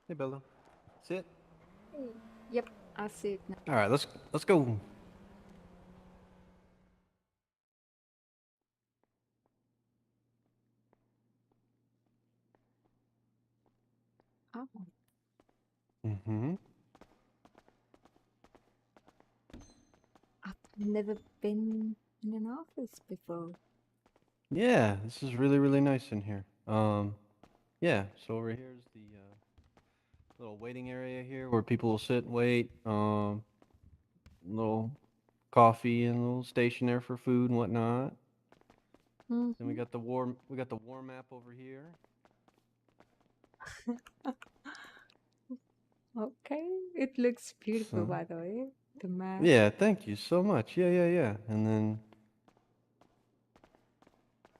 Hey, Bella. Sit. Hey, yep, I see it now. All right, let's go. Oh, Mm-hmm. I've never been in an office before. Yeah, this is really nice in here. Yeah. So over here is the little waiting area here where people will sit and wait. Little coffee and a little station there for food and whatnot. Then Mm-hmm. we got the warm app over here. Okay, it looks beautiful, So by the way. The map. yeah, thank you so much. Yeah. And then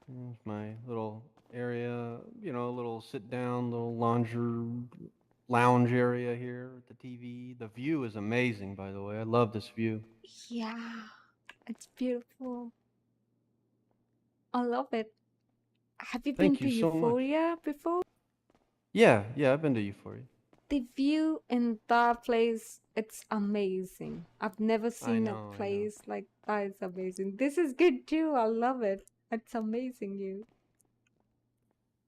here's my little area. A little sit down, little lounge area here with the TV. The view is amazing, by the way. I love this view. Yeah, it's beautiful. I love it. Have you been Thank to you so much. Euphoria before? Yeah, I've been to Euphoria. The view in that place, it's amazing. I've never seen a I know. place like that. It's amazing. This is good too. I love it. It's amazing, you.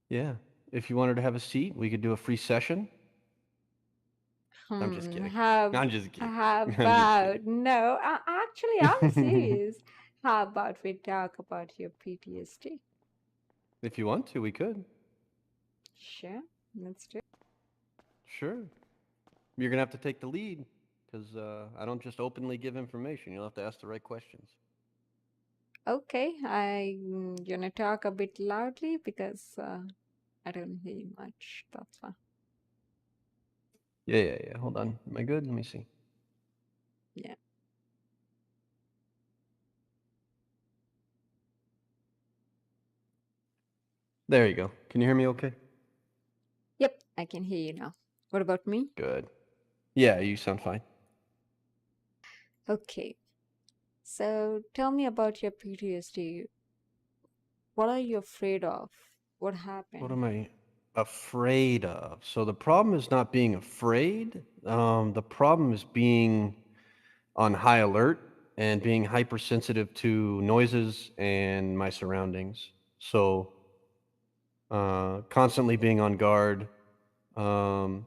Yeah. If you wanted to have a seat, we could do a free session. I'm just Hmm, kidding. how I'm just kidding. how I'm just kidding. about no? Actually, I'm serious. How about we talk about your PTSD? If you want to, we could. Sure, let's do it. Sure. You're gonna have to take the lead, because I don't just openly give information. You'll have to ask the right questions. Okay, I'm gonna talk a bit loudly because I don't hear you much. That's fine. Yeah. Hold on. Am I good? Let me see. Yeah. There you go. Can you hear me okay? Yep, I can hear you now. What about me? Good. Yeah, you sound fine. Okay. So tell me about your PTSD. What are you afraid of? What What happened? am I afraid of? So the problem is not being afraid. The problem is being on high alert and being hypersensitive to noises and my surroundings. So constantly being on guard, um,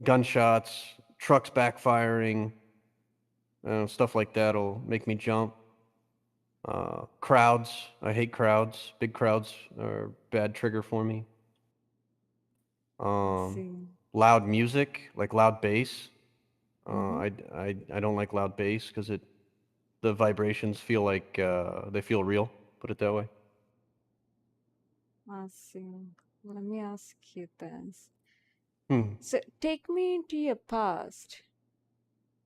gunshots, trucks backfiring, stuff like that'll make me jump. Crowds, I hate crowds. Big crowds are a bad trigger for me. I Um, see. Loud music, like loud bass. Mm-hmm. I don't like loud bass because the vibrations feel like they feel real. Put it that way. I see. Let me ask you this. Hmm. So take me into your past,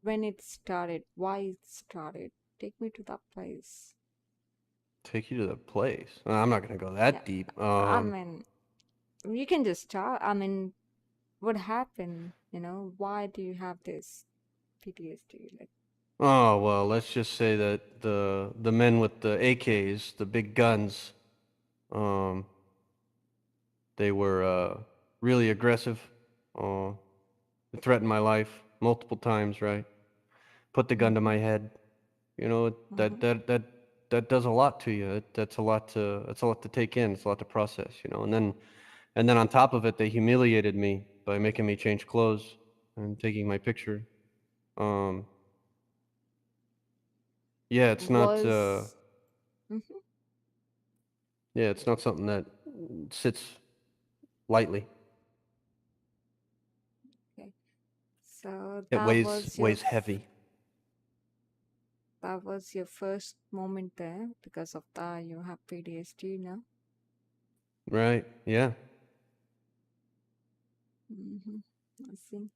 when it started, why it started. Take me to that place. Take you to the place. I'm not gonna go Yeah. that deep. I mean, you can just start. I mean, what happened? Why do you have this PTSD? Like, Oh well, let's just say that the men with the AKs, the big guns, um, they were really aggressive. Uh, they threatened my life multiple times. Right? Put the gun to mm-hmm, my head. You know mm-hmm. that does a lot to you. That's a lot to take in. It's a lot to process. And then on top of it, they humiliated me by making me change clothes and taking my picture. Um, yeah, it's not. Was mm-hmm, Yeah, it's not something that sits lightly. okay. So It weighs heavy. that was your first moment there. Because of that, you have PTSD now. Right? Yeah. Mm-hmm. I see.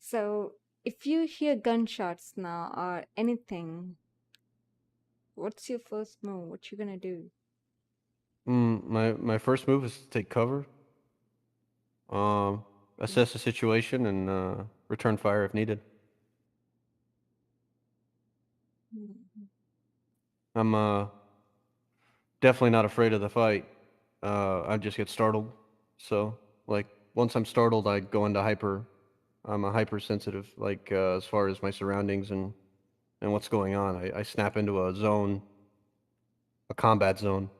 So if you hear gunshots now or anything, what's your first move? What you gonna do? My first move is to take cover, um, assess the situation, and return fire if needed. Mm-hmm. I'm definitely not afraid of the fight. I just get startled. So like once I'm startled, I go into hyper. I'm a hypersensitive, like as far as my surroundings and what's going on. I snap into a zone, a combat zone.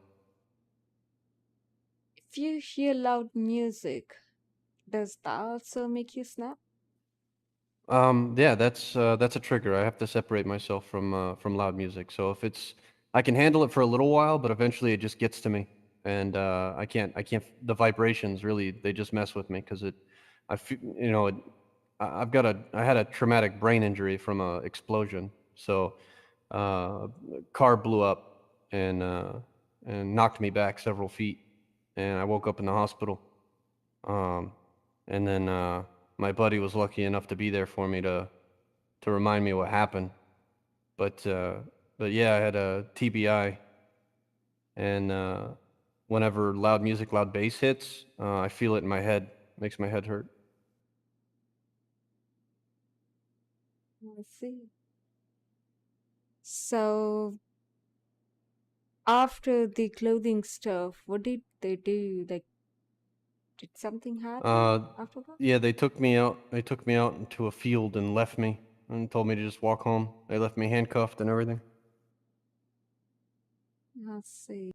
If you hear loud music, does that also make you snap? Yeah, that's a trigger. I have to separate myself from loud music. So if it's, I can handle it for a little while, but eventually it just gets to me, and I can't. The vibrations really, they just mess with me because I feel, I had a traumatic brain injury from a explosion. So, car blew up and knocked me back several feet, and I woke up in the hospital. Um, and then my buddy was lucky enough to be there for me to remind me what happened. But uh, but yeah, I had a TBI, and whenever loud music, loud bass hits, I feel it in my head. Makes my head hurt. I see. So after the clothing stuff, what did they do? Like, did something happen Uh, after that? yeah, they took me out. They took me out into a field and left me and told me to just walk home. They left me handcuffed and everything. I see.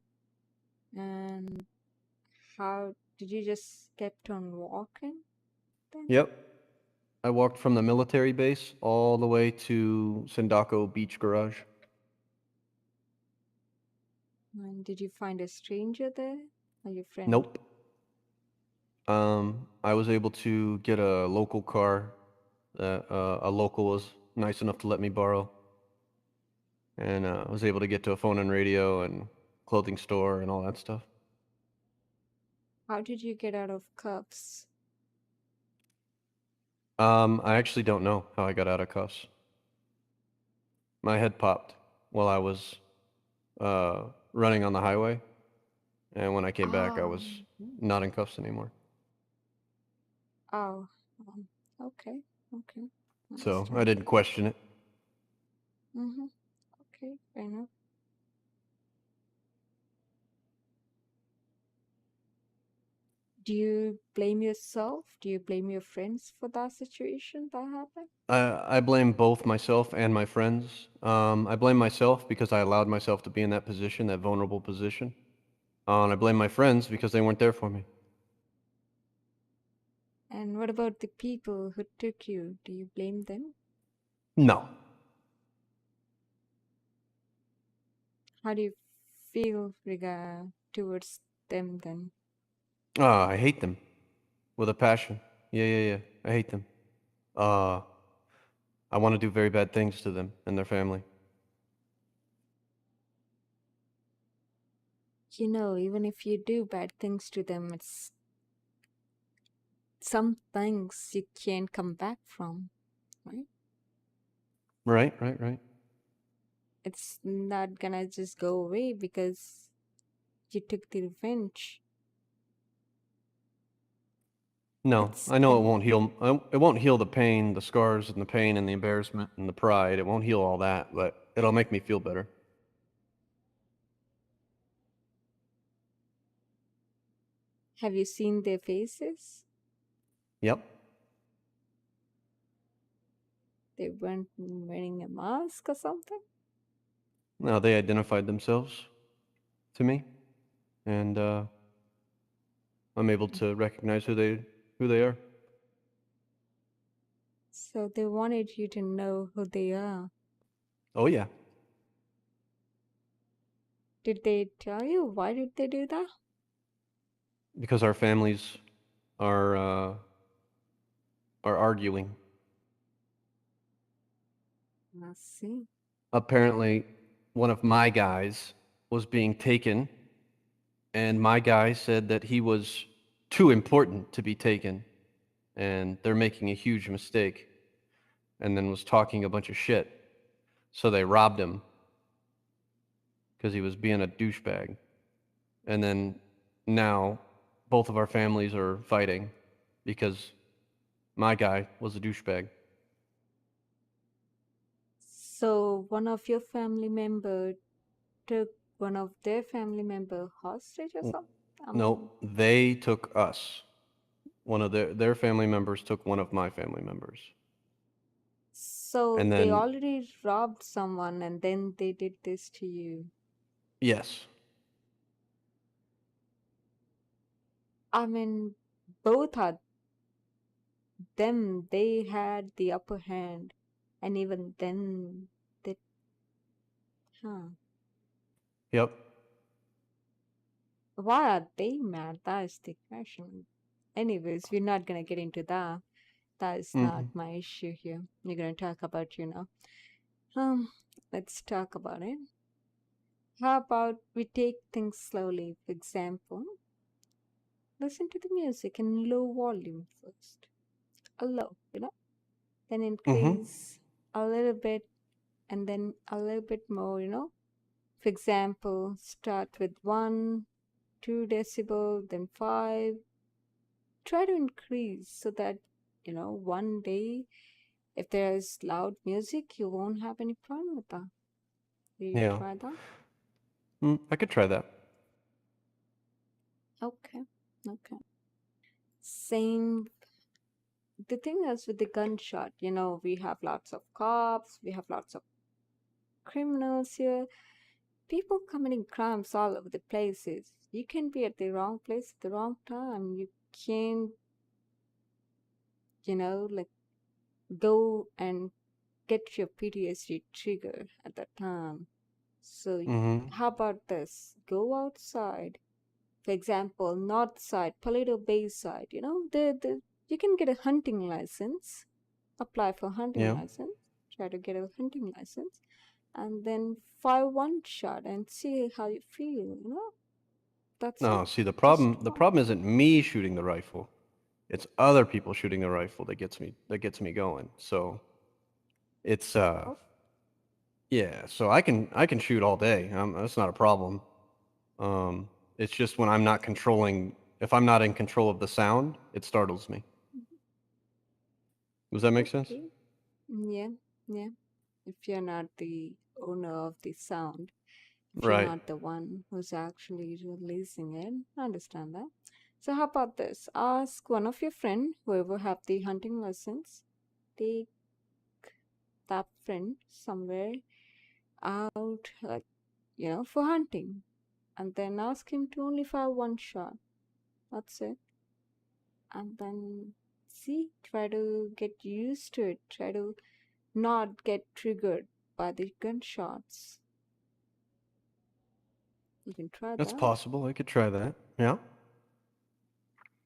And how did you just kept on walking then? Yep. I walked from the military base all the way to Sindako Beach Garage. And did you find a stranger there or your friend? Nope. I was able to get a local car that a local was nice enough to let me borrow, and I was able to get to a phone and radio and clothing store and all that stuff. How did you get out of cuffs? I actually don't know how I got out of cuffs. My head popped while I was running on the highway, and when I came back, I was Oh, not in cuffs anymore. oh, um, okay, okay, So I understand. didn't question it. Mm-hmm. Okay, fair enough. Do you blame yourself? Do you blame your friends for that situation that happened? I blame both myself and my friends. I blame myself because I allowed myself to be in that position, that vulnerable position. And I blame my friends because they weren't there for me. And what about the people who took you? Do you blame them? No. How do you feel towards them then? I hate them with a passion. Yeah, yeah, yeah. I hate them. Uh, I want to do very bad things to them and their family. You know, even if you do bad things to them, it's some things you can't come back from, right? Right, right, right. It's not gonna just go away because you took the revenge. No, It's I know it an won't heal. It won't heal the pain, the scars, and the pain, and the embarrassment, and the pride. It won't heal all that, but it'll make me feel better. have you seen their faces? Yep. They weren't wearing a mask or something? Now they identified themselves to me, and I'm able to recognize who they are. So they wanted you to know who they are. Oh yeah, Did they tell you why did they do that? because our families are uh, are arguing. I see. Apparently, one of my guys was being taken, and my guy said that he was too important to be taken, and they're making a huge mistake, and then was talking a bunch of shit. So they robbed him because he was being a douchebag. And then now both of our families are fighting because my guy was a douchebag. So one of your family member took one of their family member hostage or something? I No, mean, they took us. one of their family members took one of my family members. So And they then already robbed someone and then they did this to you. yes. I mean, both are them. They had the upper hand, and even then, they, huh? Yep. Why are they mad? That is the question. Anyways, we're not gonna get into that. That is not Mm. my issue here. We're gonna talk about you now. Um, let's talk about it. How about we take things slowly? For example, listen to the music in low volume first. A low, then Mhm. increase a little bit and then a little bit more, For example, start with 1, 2 decibel, then 5. Try to increase so that, one day if there's loud music, you won't have any problem with that. Will you Yeah. try that? I could try that. Okay. Okay. Same. The thing is with the gunshot, we have lots of cops, we have lots of criminals here, people committing crimes all over the places. You can be at the wrong place at the wrong time. You can't, like go and get your PTSD trigger at that time. So, Mhm. how about this? Go outside. For example, north side, Paleto Bay side, you can get a hunting license, apply for hunting Yeah. license, try to get a hunting license, and then fire one shot and see how you feel. That's it. No, see Just the one. problem isn't me shooting the rifle. It's other people shooting the rifle that gets me going. So it's Oh, yeah, so I can shoot all day. That's not a problem. Um, it's just when I'm not controlling, if I'm not in control of the sound, it startles me. Does that make sense? okay. Yeah, yeah. If you're not the owner of the sound, if you're Right. not the one who's actually releasing it, I understand that. So how about this? Ask one of your friend, whoever have the hunting license, take that friend somewhere out, like, for hunting, and then ask him to only fire one shot. That's it. And then see, try to get used to it. Try to not get triggered by the gunshots. You can try That's that. possible. I could try that. Yeah.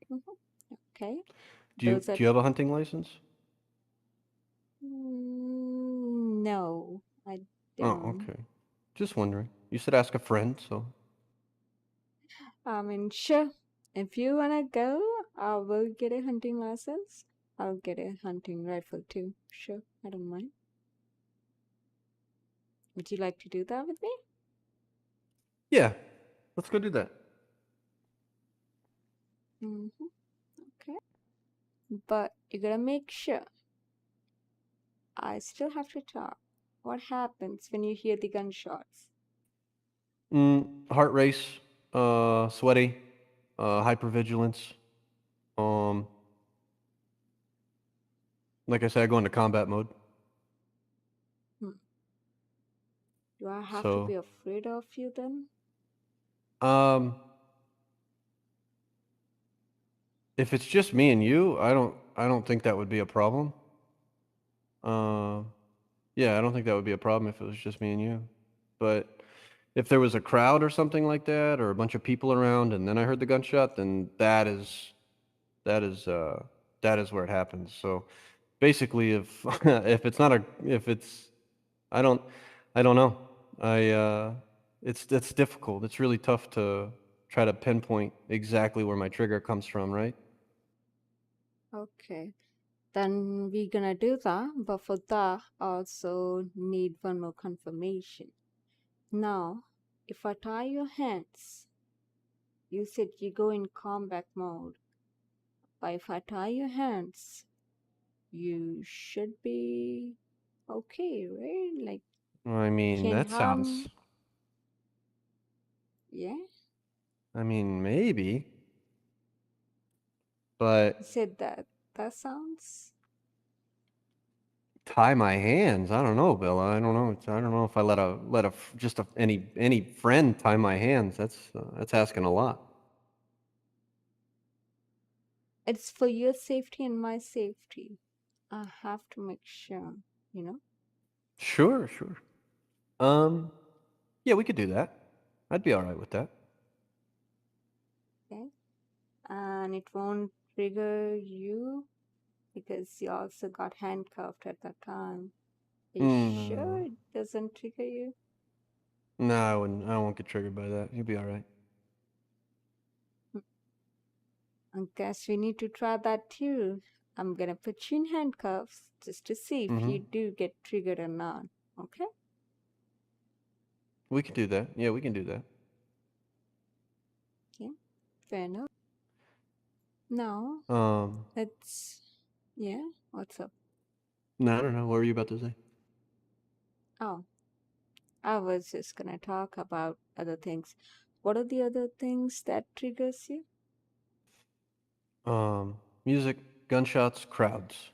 Mhm. Okay. Do you Those are. do you have a hunting license? No, I Oh, don't. okay. Just wondering. You said ask a friend, so I mean, sure. If you wanna go, I will get a hunting license. I'll get a hunting rifle too. Sure, I don't mind. Would you like to do that with me? yeah. Let's go do that. Mm-hmm. Okay. But you gotta make sure. I still have to talk. What happens when you hear the gunshots? Heart race, sweaty, hypervigilance. Um, like I said, I go into combat mode. Hmm. Do I have to So, be afraid of you then? um, if it's just me and you, I don't think that would be a problem. Uh, yeah, I don't think that would be a problem if it was just me and you. But if there was a crowd or something like that, or a bunch of people around, and then I heard the gunshot, then that is that is where it happens. So basically, if if it's I don't I don't know. I it's difficult. It's really tough to try to pinpoint exactly where my trigger comes from, right? Okay. Then we're gonna do that, but for that, I also need one more confirmation. Now, if I tie your hands, you said you go in combat mode, but if I tie your hands, you should be okay, right? Like, I mean, can that sounds harm, yeah? I mean, maybe. You But said that. That sounds. tie my hands. I don't know, Bella. I don't know. I don't know if I just any friend tie my hands. That's asking a lot. It's for your safety and my safety. I have to make sure, you know? Sure, sure. Um, yeah, we could do that. I'd be all right with that. Okay. And it won't trigger you because you also got handcuffed at that time. Are you sure No, it doesn't trigger you? no, I wouldn't. I won't get triggered by that. You'd be all right. Hmm, I guess we need to try that too. I'm gonna put you in handcuffs just to see if Mm-hmm. you do get triggered or not. Okay? We could do that. Yeah, we can do that. Okay. Fair enough. Now, Um, let's. Yeah? What's up? no, I don't know. What were you about to say? Oh, I was just gonna talk about other things. What are the other things that triggers you? Music, gunshots, crowds.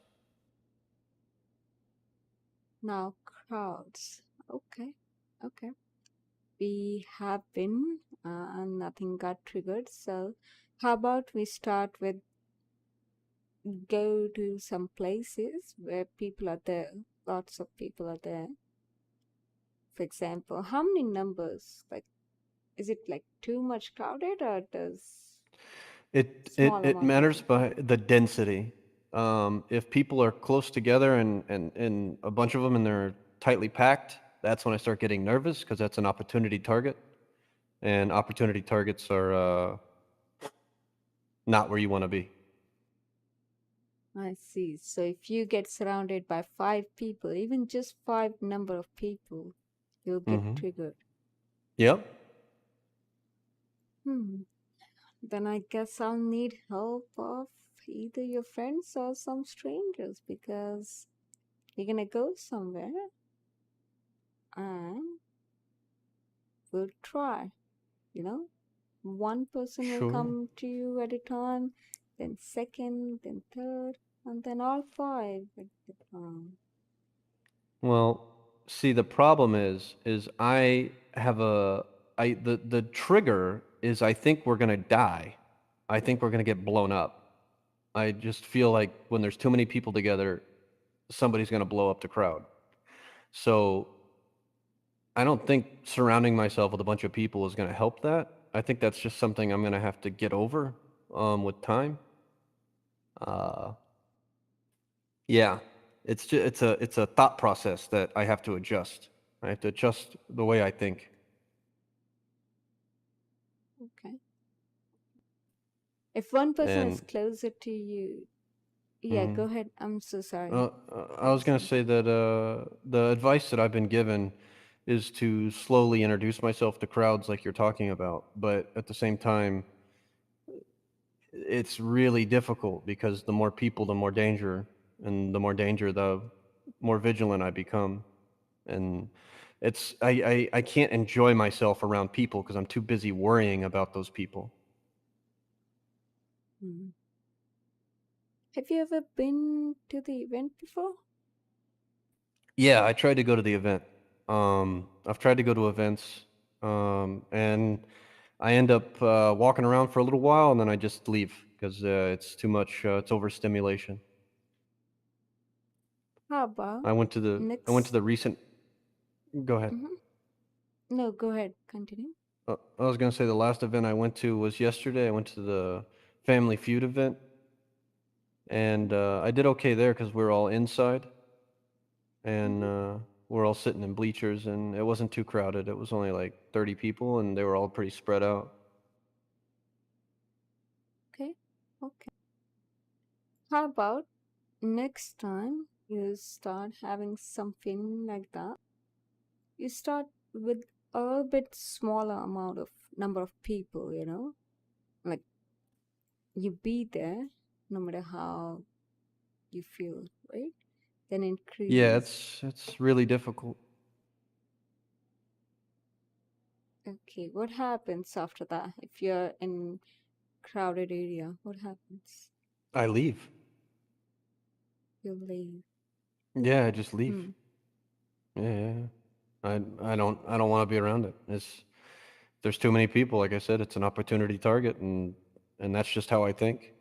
Now, crowds. Okay. Okay. We have been, and nothing got triggered. So, how about we start with go to some places where people are there, lots of people are there. For example, how many numbers? Like, is it like too much crowded or does small It amount of matters people? by the density. If people are close together and a bunch of them and they're tightly packed, that's when I start getting nervous because that's an opportunity target, and opportunity targets are not where you want to be. I see. So if you get surrounded by five people, even just five number of people, you'll get Mm-hmm. triggered. Yep. Hmm. Then I guess I'll need help of either your friends or some strangers because you're gonna go somewhere and we'll try, you know? One person will Sure. come to you at a time, then second, then third, and then all five at the time. Well, see, the problem is I have the trigger is I think we're gonna die. I think we're gonna get blown up. I just feel like when there's too many people together, somebody's gonna blow up the crowd. So I don't think surrounding myself with a bunch of people is gonna help that. I think that's just something I'm gonna have to get over with time. Uh, yeah, it's a thought process that I have to adjust. I have to adjust the way I think. Okay. If one person is And closer to you, yeah, mhm. go ahead. I'm so sorry. I was gonna Say. say that the advice that I've been given is to slowly introduce myself to crowds like you're talking about, but at the same time, it's really difficult because the more people, the more danger, and the more danger, the more vigilant I become. And I can't enjoy myself around people because I'm too busy worrying about those people. Hmm. Have you ever been to the event before? Yeah, I tried to go to the event. I've tried to go to events, and I end up walking around for a little while, and then I just leave because it's too much. It's overstimulation. How about I went to next? the recent. Go ahead. Hmm. No, go ahead. Continue. I was gonna say the last event I went to was yesterday. I went to the Family Feud event, and I did okay there because we are all inside, and Hmm. we're all sitting in bleachers, and it wasn't too crowded. It was only like 30 people, and they were all pretty spread out. Okay. Okay. How about next time you start having something like that? You start with a bit smaller amount of number of people. Like you be there, no matter how you feel, right? Then Yeah, increase. it's really difficult. Okay, what happens after that? If you're in crowded area, what happens? I leave. You leave. Yeah, I just leave. Hmm. Yeah. I don't want to be around it. It's there's too many people. Like I said, it's an opportunity target, and that's just how I think.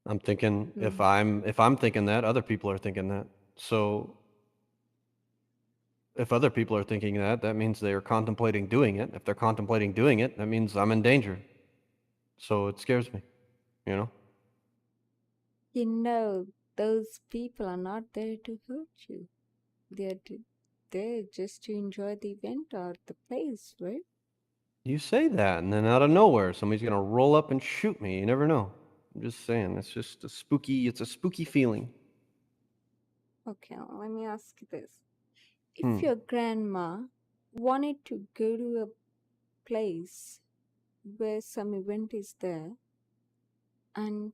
I'm thinking Hmm. if I'm thinking that, other people are thinking that. So if other people are thinking that, that means they are contemplating doing it. If they're contemplating doing it, that means I'm in danger. So it scares me, you know? You know, those people are not there to hurt you. They're to, there just to enjoy the event or the place, right? You say that, and then out of nowhere, somebody's gonna roll up and shoot me. You never know. I'm just saying, it's a spooky feeling. Okay, now let me ask you this. Hmm. If your grandma wanted to go to a place where some event is there and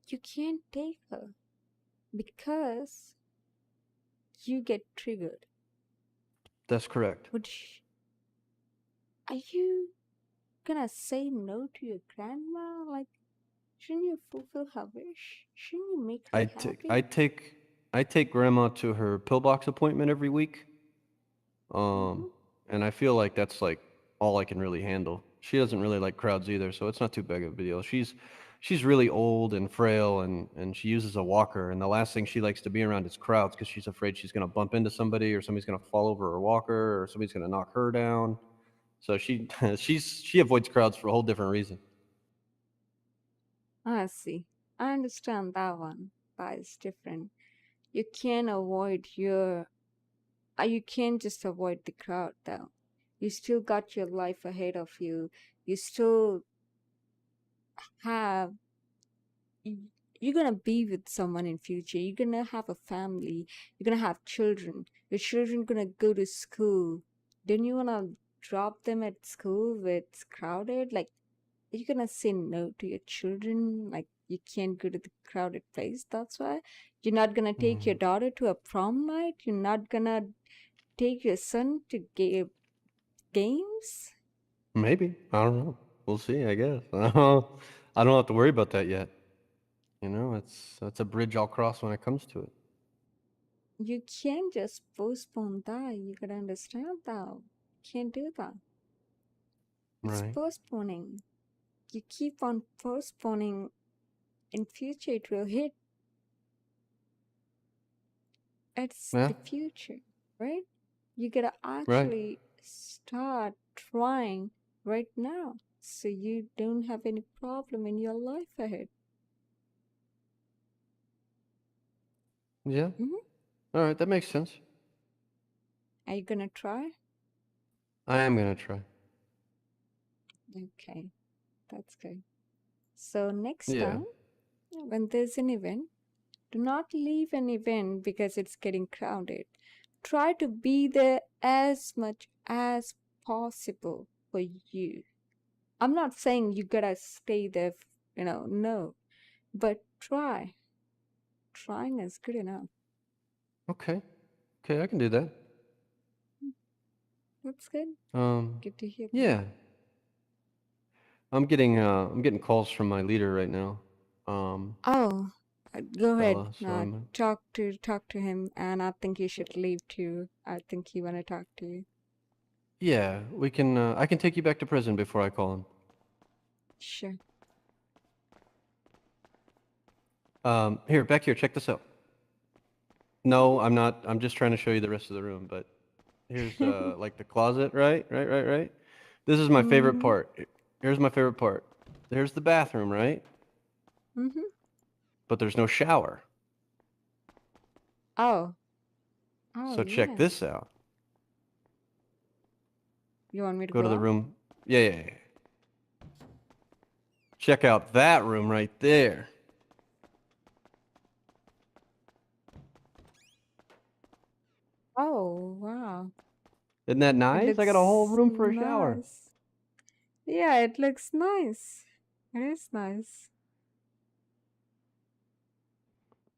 you can't take her because you get triggered, That's correct. would sh are you gonna say no to your grandma? Like, shouldn't you fulfill her wish? Shouldn't you make her I take happy? I take I take grandma to her pillbox appointment every week. Um, Mm-hmm. and I feel like that's like all I can really handle. She doesn't really like crowds either, so it's not too big of a deal. She's really old and frail, and she uses a walker. And the last thing she likes to be around is crowds because she's afraid she's gonna bump into somebody, or somebody's gonna fall over her walker, or somebody's gonna knock her down. So she she avoids crowds for a whole different reason. I see. I understand that one. That is different. You can't avoid your you can't just avoid the crowd though. You still got your life ahead of you. You still have y- you're gonna be with someone in future. You're gonna have a family. You're gonna have children. Your children gonna go to school. Don't you wanna drop them at school where it's crowded? Like, are you gonna say no to your children? Like, you can't go to the crowded place. That's why you're not gonna take your Mm, daughter to a prom night. You're not gonna take your son to games. maybe I don't know. We'll see. I guess I don't have to worry about that yet. You know, that's a bridge I'll cross when it comes to it. You can't just postpone that. You gotta understand that. You can't do that. It's Right. postponing. You keep on postponing. In future, it will hit. It's Yeah. the future, right? You gotta Right. actually start trying right now so you don't have any problem in your life ahead. Yeah. Hmm. All right. That makes sense. Are you gonna try? I am gonna try. Okay, that's good. So next Yeah. time when there's an event, do not leave an event because it's getting crowded. Try to be there as much as possible for you. I'm not saying you gotta stay there, no, but try. Trying is good enough. Okay. Okay. I can do that. That's good. Um. Good to hear that. Yeah. I'm getting calls from my leader right now. Um. Oh, go ahead. Bella. So I'm. Talk to him, and I think you should leave too. I think he wanna talk to you. Yeah. We can. I can take you back to prison before I call him. Sure. Here. Back here. Check this out. No, I'm not. I'm just trying to show you the rest of the room. But here's like the closet. Right. Right. Right. Right. This is my favorite Mm-hmm. part. Here's my favorite part. There's the bathroom. Right. Mm-hmm. But there's no shower. Oh. Oh So check yeah. this out. You want me to Go to go the out? room. Yeah, yeah, yeah. Check out that room right there. Oh wow. Isn't that It nice? I got a whole looks room for a shower. nice. Yeah, it looks nice. It is nice.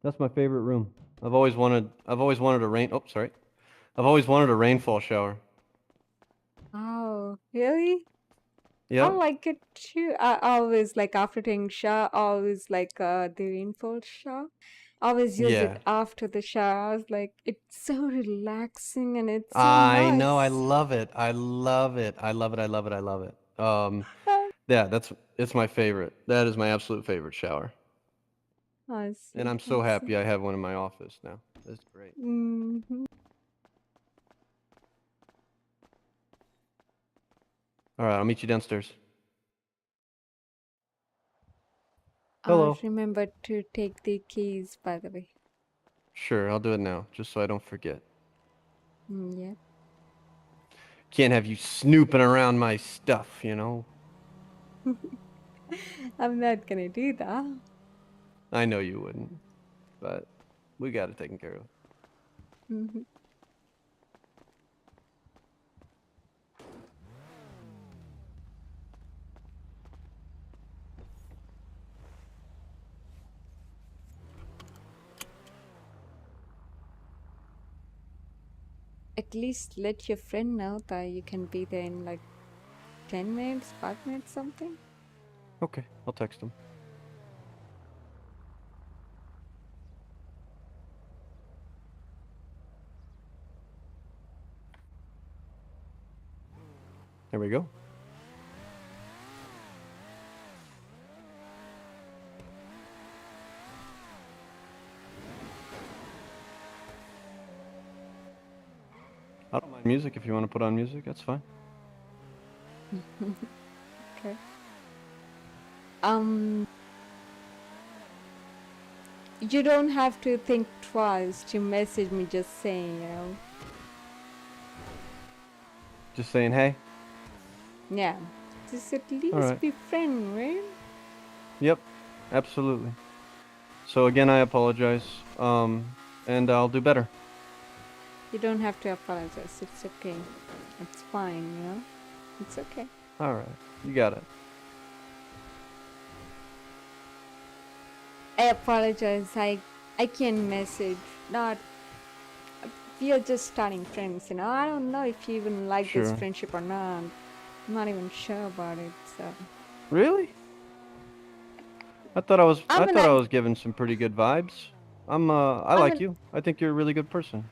That's my favorite room. I've always wanted a rain. Oh, sorry. I've always wanted a rainfall shower. Oh, really? I Yep. like it too. I always like after taking shower, always like the rainfall shower. Always use it Yeah. after the shower. I was like, it's so relaxing and it's so I know. I nice. love it. I love it. I love it. I love it. I love it. Uh, Yeah, it's my favorite. That is my absolute favorite shower. I And see. I'm I so see. happy I have one in my office now. It's great. Hmm. All right, I'll meet you downstairs. Hello. Remember to take the keys, by the way. Sure, I'll do it now, just so I don't forget. Yeah. Can't have you snooping around my stuff, you know? I'm not gonna do that. I know you wouldn't, but we got it taken care of. Hmm. At least let your friend know that you can be there in like 10 minutes, 5 minutes, something. Okay, I'll text him. There we go. I don't mind music if you want to put on music, that's fine. Okay. Um, you don't have to think twice to message me just saying, you know. Just saying hey? Yeah. Just at All least right. be friend, right? Yep, absolutely. So again, I apologize, and I'll do better. You don't have to apologize. It's okay. It's fine, you know. It's okay. All right, you got it. I apologize. I can message. Not we are just starting friends, you know. I don't know if you even like this Sure. friendship or not. I'm not even sure about it. So Really? I thought I was I I mean thought I was giving some pretty good vibes. I I like mean you. I think you're a really good person.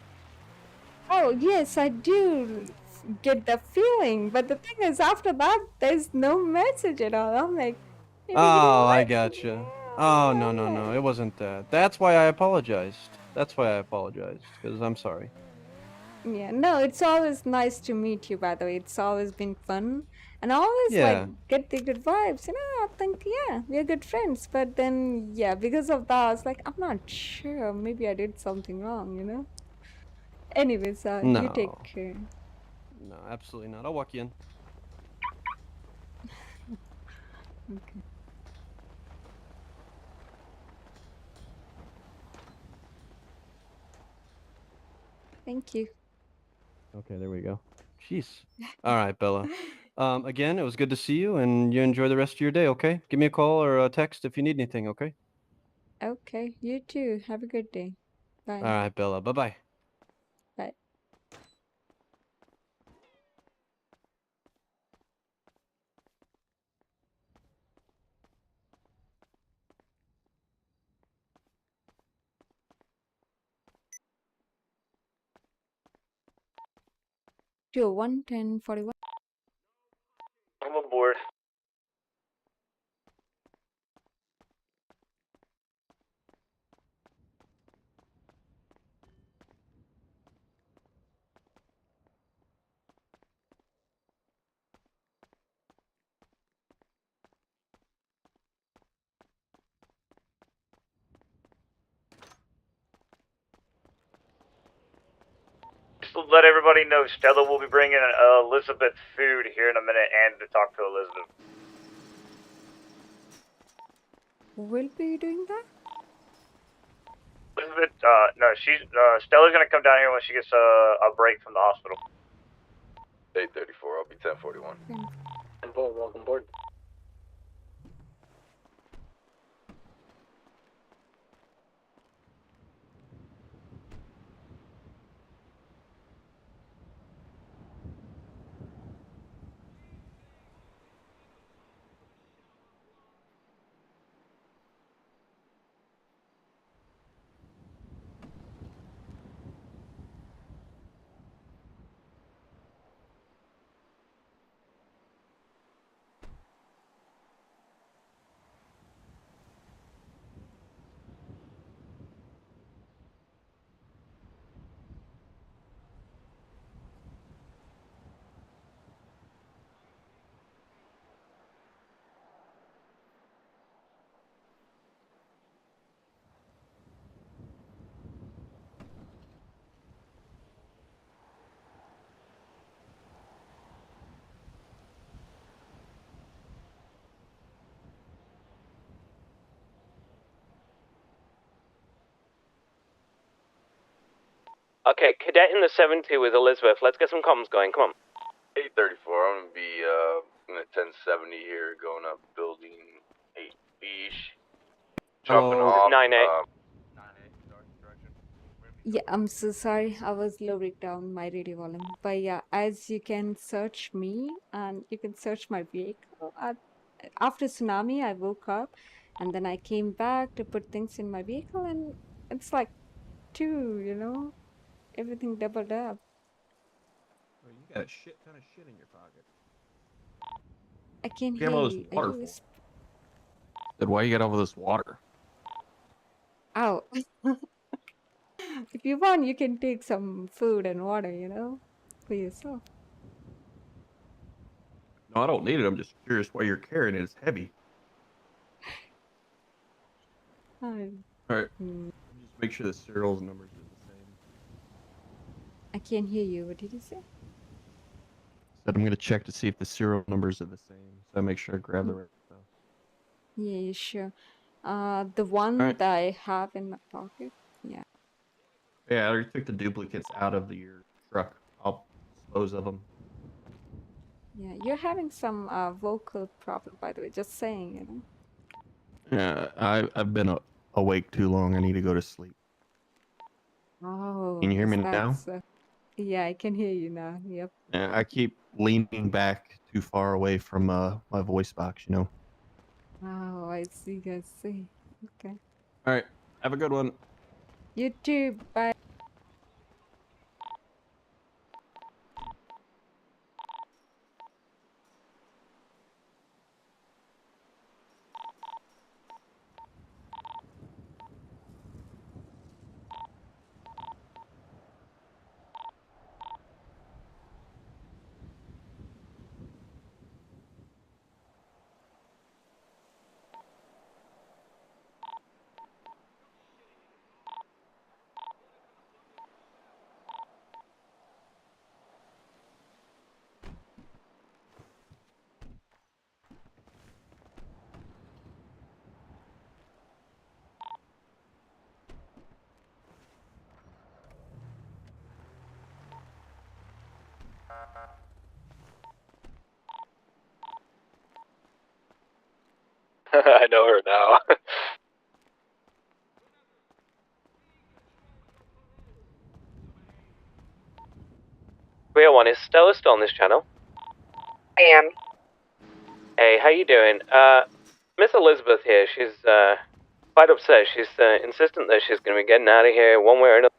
oh yes, I do get the feeling. But the thing is after that there's no message at all. I'm like, maybe he Oh, don't I like me. gotcha. Oh, no, no, I'm no. like, It wasn't that. That's why I apologized. That's why I apologized, because I'm sorry. yeah, no, it's always nice to meet you, by the way. It's always been fun. And I always like Yeah. get the good vibes. You know, I think, yeah, we're good friends. But then, yeah, because of that, I was like, I'm not sure. Maybe I did something wrong, you know? Anyways, you take No. care. No, absolutely not. I'll walk you in. Okay. Thank you. Okay, there we go. Jeez. All right, Bella. Again, it was good to see you, and you enjoy the rest of your day, okay? Give me a call or a text if you need anything, okay? Okay, you too. Have a good day. All Bye. right, Bella. Bye-bye. Bye. To 11041. I'm on board. Just to let everybody know, Stella will be bringing Elizabeth food here in a minute and to talk to Elizabeth. Who will be doing that? Elizabeth, no, Stella's gonna come down here when she gets a break from the hospital. 8:34. I'll be 10:41. And board, welcome board. Okay, cadet in the 7-2 with Elizabeth. Let's get some comms going. Come on. 834. I'm gonna be in the 1070 here, going up building 8B. Jumping Hello. off. 9A. 9A. Sorry, direction. Yeah, I'm so sorry. I was lowering down my radio volume. But yeah, as you can search me and you can search my vehicle. After tsunami, I woke up and then I came back to put things in my vehicle, and it's like two, everything doubled up. Oh, you got a shit ton of shit in your pocket. I can't You have hear all this you. Are water you for? Said, why you got all this water? Oh, if you want, you can take some food and water, for yourself. No, I don't need it. I'm just curious why you're carrying it. It's heavy. I, All right. mm, Just make sure the serials numbers are the same. I can't hear you. What did you say? Said I'm gonna check to see if the serial numbers are the same. So I make sure I grab the right stuff. Yeah, you sure. The All one right. that I have in my pocket. Yeah. Yeah, I already took the duplicates out of your truck. I'll dispose of them. Yeah, you're having some vocal problem, by the way. Just saying. Yeah, I've been awake too long. I need to go to sleep. Can Oh, you hear is me that now? so? Yeah, I can hear you now. Yep. Yeah, I keep leaning back too far away from my voice box. You know. Oh, I see. I see. Okay. All right. Have a good one. You too. Bye. I know her now. 301, is Stella still on this channel? I am. Hey, how you doing? Miss Elizabeth here. She's quite upset. She's insistent that she's going to be getting out of here one way or another.